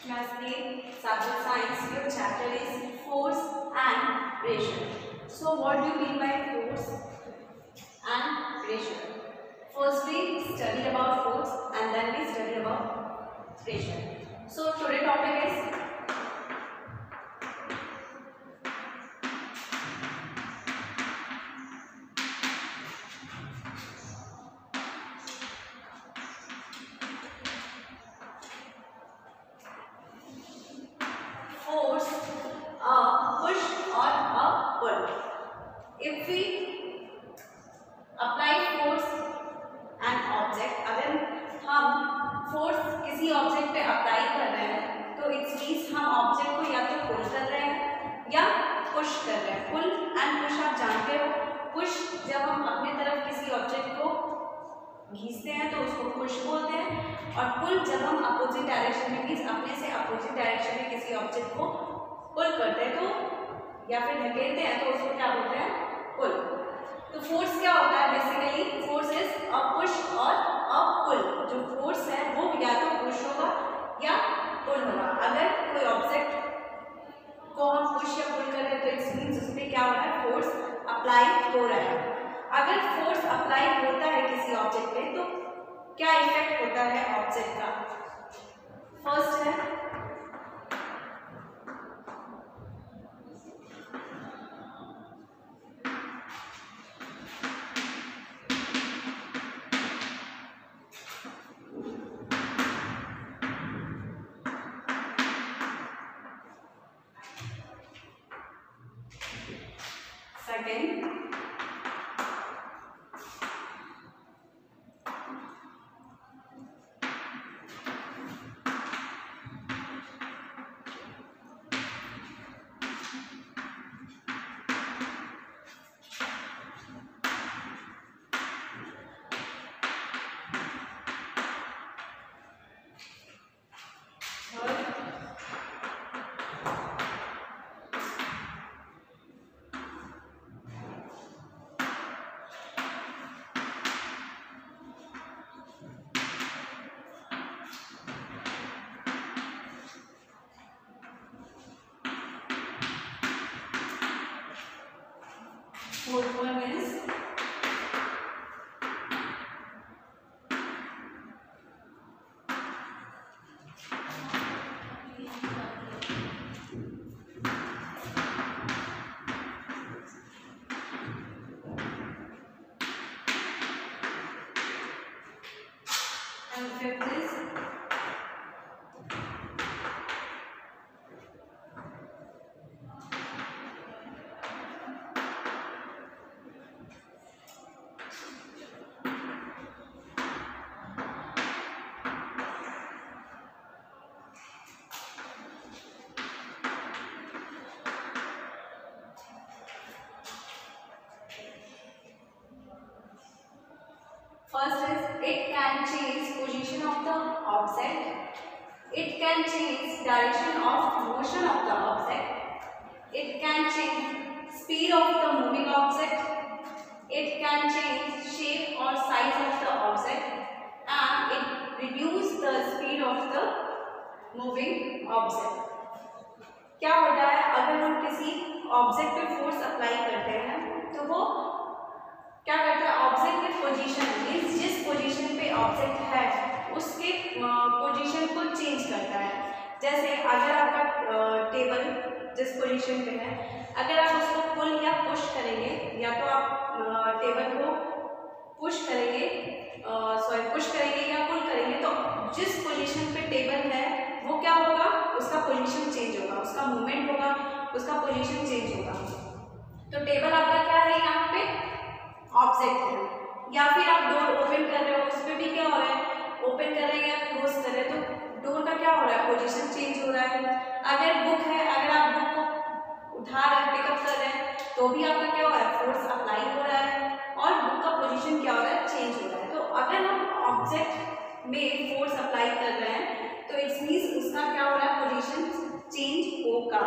Class 8, subject science. Your chapter is force and pressure. So what do you mean by force and pressure? First we study about force and then we study about pressure. So today topic is force, a push or a pull. If we apply force and object, अगर हम force किसी object पे apply कर रहे हैं तो it means हम object को या तो pull कर रहे हैं या push कर रहे हैं. Pull and push आप जानते हो. Push जब हम अपने तरफ किसी object को खींचते हैं तो उसको पुश बोलते हैं और पुल जब हम अपोजिट डायरेक्शन में मींस अपने से अपोजिट डायरेक्शन में किसी ऑब्जेक्ट को पुल करते हैं तो या फिर धकेलते हैं तो उसको क्या बोलते हैं, पुल. तो फोर्स क्या होता है, basically force is a push और अ पुल. जो फोर्स है वो या तो पुश होगा या पुल होगा. अगर कोई ऑब्जेक्ट को हम पुश या पुल कर रहे हैं तो इट मींस उसमें क्या हो रहा है, फोर्स अप्लाई हो रहा है. अगर फोर्स अप्लाई होता है किसी ऑब्जेक्ट पे तो क्या इफेक्ट होता है ऑब्जेक्ट का. फर्स्ट है second fourth one is and fifth is first is it can change position of the object, it can change direction of motion of the object, it can change speed of the moving object, it can change shape or size of the object and it reduce the speed of the moving object. क्या होता है अगर हम किसी object पे force apply करते हैं तो वो क्या करता है, ऑब्जेक्ट की पोजीशन मींस जिस पोजीशन पे ऑब्जेक्ट है उसके पोजीशन को चेंज करता है. जैसे अगर आपका टेबल जिस पोजीशन पे है अगर आप उसको पुल या पुश करेंगे या तो आप टेबल को पुश करेंगे या पुल करेंगे तो जिस पोजीशन पे टेबल है वो क्या होगा, उसका पोजीशन चेंज होगा, उसका मूवमेंट होगा, उसका पोजीशन चेंज होगा. तो टेबल आपका क्या है, यहाँ पे ऑब्जेक्ट है. या फिर आप डोर ओपन कर रहे हो उस पर भी क्या हो रहा है, ओपन कर रहे हैं या क्लोज कर रहे हैं तो डोर का क्या हो रहा है, पोजीशन चेंज हो रहा है. अगर बुक है, अगर आप बुक को उठा रहे हैं, पिकअप कर रहे हैं तो भी आपका क्या हो रहा है, फोर्स अप्लाई हो रहा है और बुक का पोजीशन क्या हो रहा है, चेंज हो रहा है. तो अगर हम ऑब्जेक्ट में फोर्स अप्लाई कर रहे हैं तो इट्स मींस उसका क्या हो रहा है, पोजीशन चेंज होगा.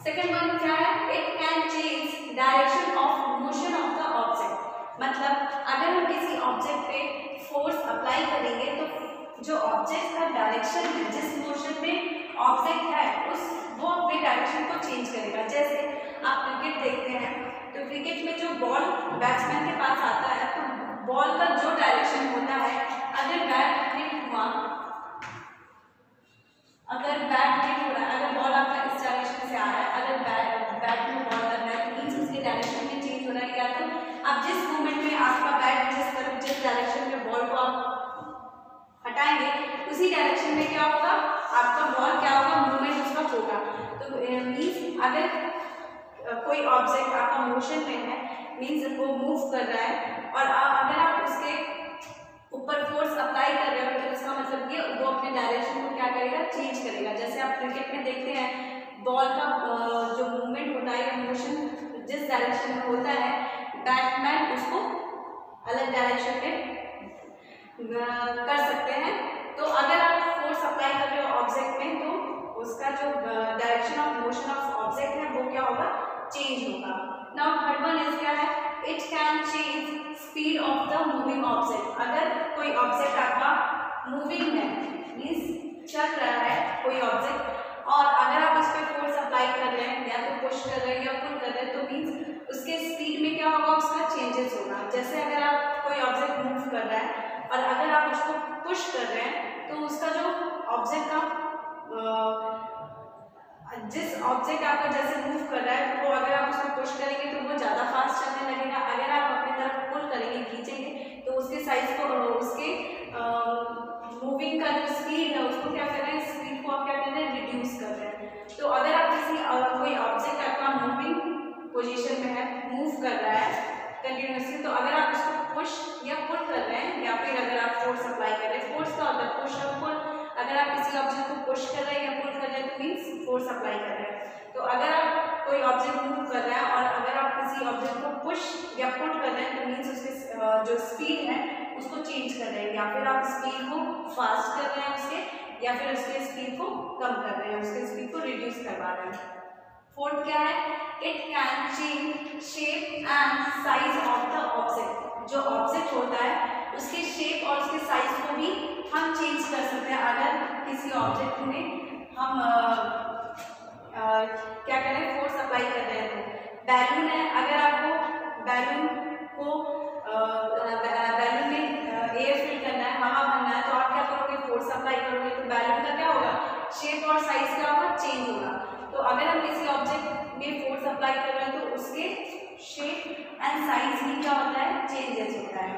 सेकेंड वन क्या है, it can change direction of motion of the object. मतलब अगर हम किसी ऑब्जेक्ट पे फोर्स अप्लाई करेंगे तो जो ऑब्जेक्ट का जो डायरेक्शन है, जिस मोशन में ऑब्जेक्ट है वो अपने डायरेक्शन को चेंज करेगा। जैसे आप क्रिकेट देखते हैं तो क्रिकेट में जो बॉल बैट्समैन के पास आता है तो बॉल का जो डायरेक्शन होता है, अगर बैट हिट हुआ, अगर बैट हिट हो रहा है, अगर बॉल आपका इस डायरेक्शन से आ रहा है, अगर बैट में बॉल लग रहा है तो मीन्स उसके डायरेक्शन में चेंज हो रहा है। या तो आप जिस मोमेंट में आपका बैट जिस डायरेक्शन में बॉल को आप हटाएंगे उसी डायरेक्शन में क्या होगा, आपका बॉल क्या होगा, मूवमेंट उसका होगा। तो मीन्स अगर कोई ऑब्जेक्ट आपका मोशन में है, मीन्स वो मूव कर रहा है और अगर आप उसके ऊपर फोर्स अप्लाई कर रहे हो तो इसका मतलब ये वो अपने डायरेक्शन को क्या करेगा, चेंज करेगा। जैसे आप क्रिकेट में देखते हैं बॉल का जो मूवमेंट होता है या मोशन जिस डायरेक्शन में होता है, बैट्समैन उसको अलग डायरेक्शन में कर सकते हैं। तो अगर आप फोर्स अप्लाई कर रहे हो ऑब्जेक्ट में तो उसका जो direction of motion of object है वो क्या होगा, चेंज होगा। नाउ थर्ड वन इज क्या है, it can change speed of the moving object. अगर कोई ऑब्जेक्ट आपका मूविंग है, मीन्स चल रहा है कोई ऑब्जेक्ट, और अगर आप उस पर फोर्स अप्लाई कर रहे हैं या तो पुश कर रहे हैं या पुल कर रहे हैं तो मीन्स उसके स्पीड में क्या होगा, उसका चेंजेस होगा। जैसे अगर आप कोई ऑब्जेक्ट मूव कर रहा है और अगर आप उसको पुश कर रहे हैं तो उसका जो ऑब्जेक्ट का जिस ऑब्जेक्ट आपका जैसे मूव कर रहा है तो वो अगर आप उसको पुश करेंगे तो वो ज़्यादा फास्ट चलने लगेगा। अगर आप अपनी तरफ पुल करेंगे, खींचेंगे तो उसके साइज को, उसके मूविंग का जो स्पीड है उसको क्या कर रहे हैं, स्पीड को आप क्या कर रहे हैं, रिड्यूस कर रहे हैं। तो अगर आप कोई ऑब्जेक्ट आपका मूविंग पोजीशन में है, मूव कर रहा है कंटिन्यूसली, तो अगर आप उसको पुश या पुल कर रहे हैं या फिर अगर आप फोर्स अप्लाई कर रहे हैं, फोर्स का होता है पुश और पुल। अगर आप किसी ऑब्जेक्ट को पुश कर रहे हैं या पुल कर रहे हैं तो मीन्स फोर्स अप्लाई कर रहे हैं। तो अगर आप कोई ऑब्जेक्ट मूव कर रहा है और अगर आप किसी ऑब्जेक्ट को पुश या पुल कर रहे हैं तो मीन्स उसके जो स्पीड है उसको चेंज कर रहे हैं, या फिर आप स्पीड को फास्ट कर रहे हैं उसके, या फिर उसके स्पीड को कम कर रहे हैं, उसके स्पीड को रिड्यूस करवा रहे हैं। फोर्थ क्या है, it can change shape and size of the object. जो ऑब्जेक्ट होता है उसके शेप और उसके साइज को भी हम चेंज कर सकते हैं। अगर किसी ऑब्जेक्ट में हम क्या करें, फोर्स अप्लाई कर रहे हैं तो बैलून है, अगर आपको बैलून में एयर फिल करना है, हवा भरना है, तो आप क्या करोगे, फोर्स अप्लाई करोगे तो बैलून का क्या होगा, शेप और साइज क्या होगा, चेंज होगा। तो अगर हम किसी ऑब्जेक्ट में फोर्स अप्लाई कर रहे हैं तो उसके शेप एंड साइज भी क्या होता है, चेंजेस होता है।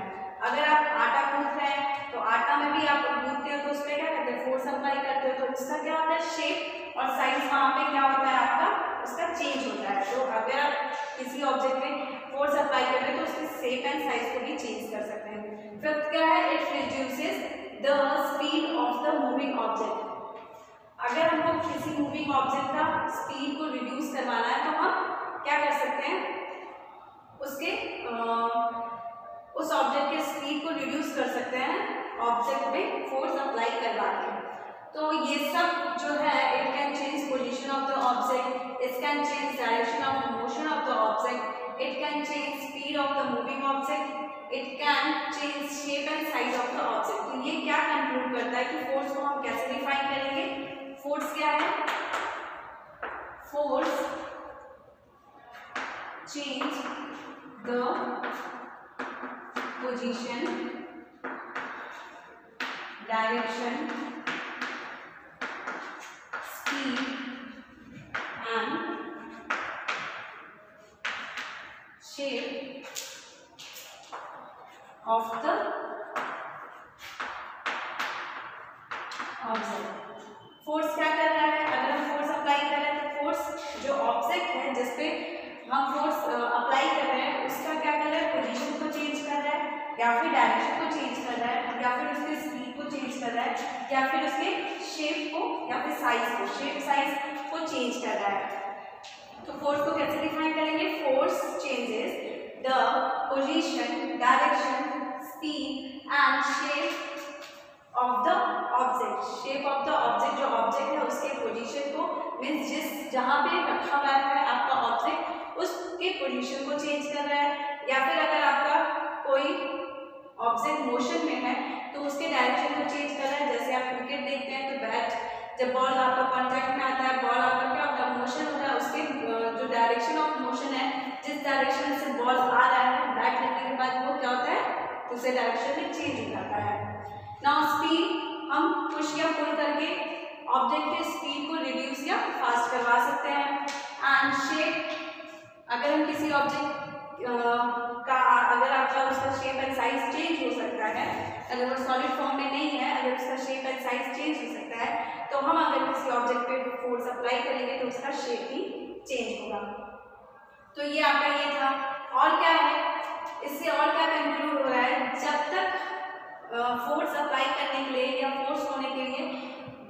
अगर आप आटा गूंथ रहे हैं तो आटा में भी आप गूंथते हो तो उस पर क्या करते हैं, फोर्स अप्लाई करते हो तो उसका क्या होता है, शेप और साइज वहाँ पे क्या होता है आपका, उसका चेंज होता है। तो अगर आप किसी ऑब्जेक्ट में फोर्स अप्लाई कर रहे हैं तो उसके शेप एंड साइज को भी चेंज कर सकते हैं। फिफ्थ क्या है, it reduces the speed of the moving object. अगर हमको किसी मूविंग ऑब्जेक्ट का स्पीड को रिड्यूस करवाना है तो हम क्या कर सकते हैं, उसके उस ऑब्जेक्ट के स्पीड को रिड्यूस कर सकते हैं ऑब्जेक्ट में फोर्स अप्लाई करवा के। तो ये सब जो है, it can change position of the object, it can change direction of motion of the object, it can change speed of the moving object, it can change shape and size of the object. तो ये क्या conclude करता है कि force को हम कैसे define करेंगे। फोर्स क्या है, force change the position, direction, speed and shape of the object. Force क्या कर रहा है, अगर हम फोर्स अप्लाई कर रहे हैं तो फोर्स जो ऑब्जेक्ट है जिसपे हम फोर्स अप्लाई कर रहे हैं उसका क्या कर रहा है, पोजीशन को चेंज कर रहा है, या फिर डायरेक्शन को चेंज कर रहा है, या फिर उसके स्पीड को चेंज कर रहा है, या फिर उसके शेप को या फिर साइज को, शेप साइज को चेंज कर रहा है। तो फोर्स को कैसे डिफाइन करेंगे, force changes the position, direction, speed and shape of the object. Shape of the object, जो ऑब्जेक्ट है उसके पोजीशन को, मीन्स जिस जहाँ पे रखा हुआ है आपका ऑब्जेक्ट उसके पोजीशन को चेंज कर रहा है, या फिर अगर आपका कोई ऑब्जेक्ट मोशन में है तो तो उसके डायरेक्शन को चेंज कर रहा है। जैसे आप क्रिकेट देखते हैं तो बैट जब बॉल आपका कॉन्टैक्ट में आता है, बॉल आपका क्या होता है, मोशन होता है, उसके जो डायरेक्शन ऑफ मोशन है, जिस डायरेक्शन से बॉल आ रहा है बैट लगने के बाद वो क्या होता है, दूसरे डायरेक्शन में चेंज हो जाता है। नाउ स्पीड हम पुश या पुल करके ऑब्जेक्ट के स्पीड को रिड्यूस या फास्ट करवा सकते हैं। एंड शेप, अगर हम किसी ऑब्जेक्ट का अगर आपका उसका शेप एंड साइज चेंज हो सकता है, अगर वो सॉलिड फॉर्म में नहीं है, अगर उसका शेप एंड साइज चेंज हो सकता है, तो हम अगर किसी ऑब्जेक्ट पे फोर्स अप्लाई करेंगे तो उसका शेप भी चेंज होगा। तो ये आपका ये था। और क्या है इससे, और क्या कंक्लूड हो रहा है, जब तक फोर्स अप्लाई करने के लिए या फोर्स होने के लिए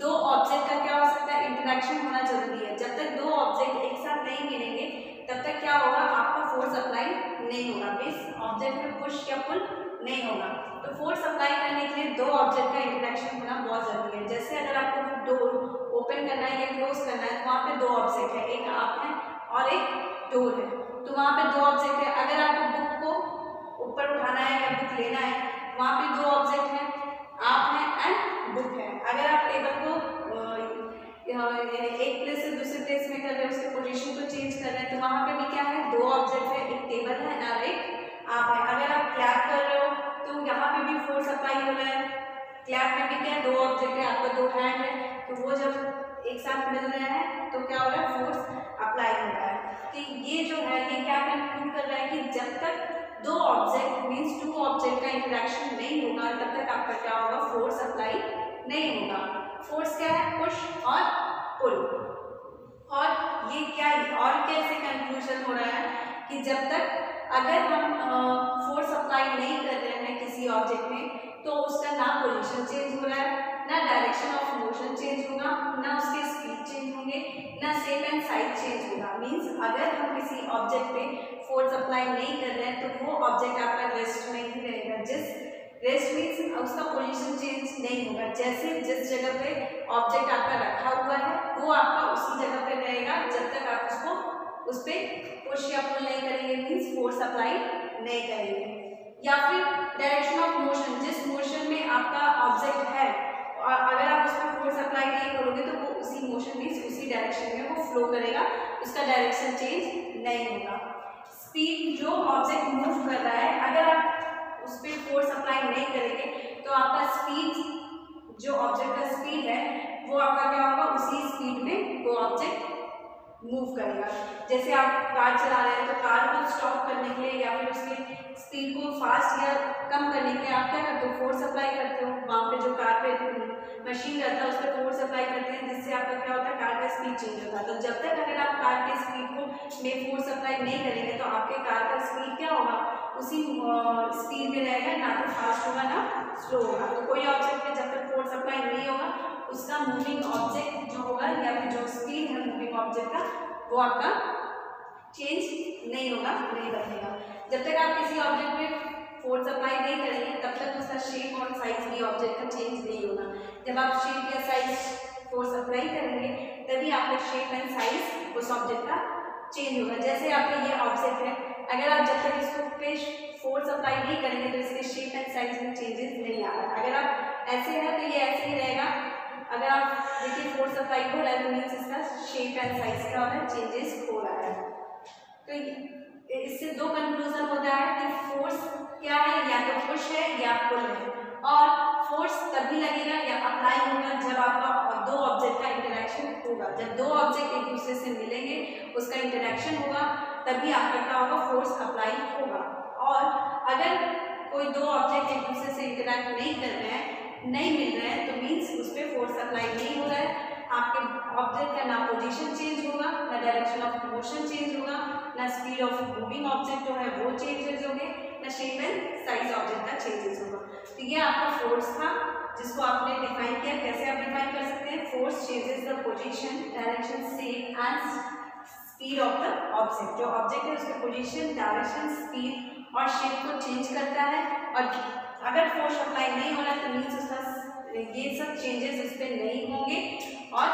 दो ऑब्जेक्ट का क्या हो सकता है, इंटरेक्शन होना जरूरी है। जब तक दो ऑब्जेक्ट एक साथ नहीं मिलेंगे तब तक क्या होगा, आपका फोर्स अप्लाई नहीं होगा, मींस ऑब्जेक्ट में पुश या पुल नहीं होगा। तो फोर्स अप्लाई करने के लिए दो ऑब्जेक्ट का इंटरेक्शन होना बहुत जरूरी है। जैसे अगर आपको डोर ओपन करना है या क्लोज करना है तो वहाँ पे दो ऑब्जेक्ट है, एक आप है और एक डोर है, तो वहाँ पे दो ऑब्जेक्ट है। अगर आपको बुक को ऊपर उठाना है या बुक लेना है, वहाँ पे दो ऑब्जेक्ट है, आप है एंड बुक है। अगर आप टेबल को एक प्लेस से दूसरे प्लेस में कर रहे हैं, उसके पोजीशन को चेंज कर रहे हैं, तो वहाँ पे भी क्या है, दो ऑब्जेक्ट है, एक टेबल है और एक आप है। अगर आप क्लैप कर रहे हो तो यहाँ पे भी फोर्स अप्लाई हो रहा है। क्लैप में भी क्या है, दो ऑब्जेक्ट है, आपका दो हैंड है, तो वो जब एक साथ मिल रहे हैं तो क्या हो रहा है, फोर्स अप्लाई हो रहा है। तो ये जो है ये क्या कंक्लूड कर रहा है कि जब तक दो ऑब्जेक्ट मीन्स टू ऑब्जेक्ट का इंटरेक्शन नहीं होगा तब तक आपका क्या होगा, फोर्स अप्लाई नहीं होगा। फोर्स क्या है, पुश और पुल। और ये क्या और कैसे कंक्लूजन हो रहा है कि जब तक अगर हम फोर्स अप्लाई नहीं कर रहे हैं किसी ऑब्जेक्ट में तो उसका ना पोजीशन चेंज हो रहा है, ना डायरेक्शन ऑफ मोशन चेंज होगा, ना उसके स्पीड चेंज होंगे, ना शेप एंड साइज चेंज होगा। मींस अगर हम किसी ऑब्जेक्ट पे फोर्स अप्लाई नहीं कर रहे हैं तो वो ऑब्जेक्ट आपका रेस्ट में ही रहेगा। जिस रेस्ट मीन्स उसका पोजीशन चेंज नहीं होगा, जैसे जिस जगह पे ऑब्जेक्ट आपका रखा हुआ है वो आपका उसी जगह पे रहेगा जब तक आप उसको उस पर पुश या पुल नहीं करेंगे, मीन्स फोर्स अप्लाई नहीं करेंगे। या फिर डायरेक्शन ऑफ मोशन, जिस मोशन में आपका ऑब्जेक्ट है और अगर आप उस पर फोर्स अप्लाई नहीं करोगे तो वो उसी मोशन मीन्स उसी डायरेक्शन में वो फ्लो करेगा, उसका डायरेक्शन चेंज नहीं होगा। स्पीड, जो ऑब्जेक्ट मूव कर रहा है अगर आप उस पर फोर्स अप्लाई नहीं करेंगे तो आपका स्पीड, जो ऑब्जेक्ट का स्पीड है वो आपका क्या होगा, उसी स्पीड में वो ऑब्जेक्ट मूव करेगा। जैसे आप कार चला रहे हैं तो कार को स्टॉप करने के लिए या फिर उसकी स्पीड को फास्ट या कम करने के लिए आप क्या करते हो, फोर्स अप्लाई करते हो। वहाँ पे जो कार पे मशीन रहता है उस पर फोर्स अप्लाई करते हैं जिससे आपका क्या होता है, कार का स्पीड चेंज होता है। तो जब तक अगर आप कार के स्पीड को में फोर्स अप्लाई नहीं करेंगे तो आपके कार का स्पीड क्या होगा, उसी स्पीड में रहेगा, ना तो फास्ट होगा ना स्लो होगा। तो कोई ऑब्जेक्ट में जब तक फोर्स अप्लाई नहीं होगा उसका मूविंग ऑब्जेक्ट जो होगा या फिर जो स्पीड है मूविंग ऑब्जेक्ट का वो आपका चेंज नहीं होगा, नहीं बदलेगा। जब तक आप किसी ऑब्जेक्ट में फोर्स अप्लाई नहीं करेंगे तब तक उसका शेप और साइज भी ऑब्जेक्ट का चेंज नहीं होगा। जब आप शेप या साइज फोर्स अप्लाई करेंगे तभी आपका शेप एंड साइज उस ऑब्जेक्ट का चेंज होगा। जैसे आपका ये ऑब्जेक्ट है, अगर आप जब तक इसको पे फोर्स अप्लाई नहीं करेंगे तो इसके शेप एंड साइज में चेंजेस नहीं आ रहा है। अगर आप ऐसे हैं तो ये ऐसे ही रहेगा, अगर आप देखिए फोर्स अप्लाई हो रहा है तो मीन्स इसका शेप एंड साइज का है चेंजेस हो रहा है। तो इससे दो कंक्लूजन होता है कि फोर्स क्या है, या तो पुश है या पुल है। और फोर्स तभी लगेगा या अप्लाई होगा जब आपका दो ऑब्जेक्ट का इंटरेक्शन होगा। जब दो ऑब्जेक्ट एक दूसरे से मिलेंगे उसका इंटरेक्शन होगा तभी आपका क्या होगा, फोर्स अप्लाई होगा। और अगर कोई दो ऑब्जेक्ट एक दूसरे से इंटरेक्ट नहीं कर रहे हैं, नहीं मिल रहे हैं, तो मीन्स उस पर फोर्स अप्लाई नहीं हो रहा है। आपके ऑब्जेक्ट का ना पोजीशन चेंज होगा, ना डायरेक्शन ऑफ मोशन चेंज होगा, ना स्पीड ऑफ मूविंग ऑब्जेक्ट जो है वो चेंजेस होंगे, ना शेप एंड साइज ऑब्जेक्ट का चेंजेस होगा। तो ये आपका फोर्स था जिसको आपने डिफाइन किया। कैसे आप डिफाइन कर सकते हैं, force changes the position, direction, shape and speed of the object. जो ऑब्जेक्ट है उसके पोजीशन, डायरेक्शन, स्पीड और शेप को चेंज करता है। और अगर फोर्स अप्लाई नहीं हो रहा है तो मीन्स उसका ये सब चेंजेस उस पर नहीं होंगे और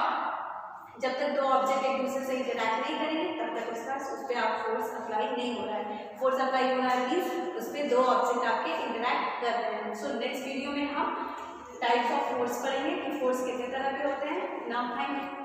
जब तक दो ऑब्जेक्ट एक दूसरे से इंटरैक्ट नहीं करेंगे तब तक उस पर आप फोर्स अप्लाई नहीं हो रहा है। फोर्स अप्लाई हो रहा है मीन्स उस पर दो ऑब्जेक्ट आपके इंटरैक्ट कर रहे हैं। सो नेक्स्ट वीडियो में हम टाइप्स ऑफ फोर्स पढ़ेंगे कि फोर्स कितने तरह के होते हैं। Now thank you.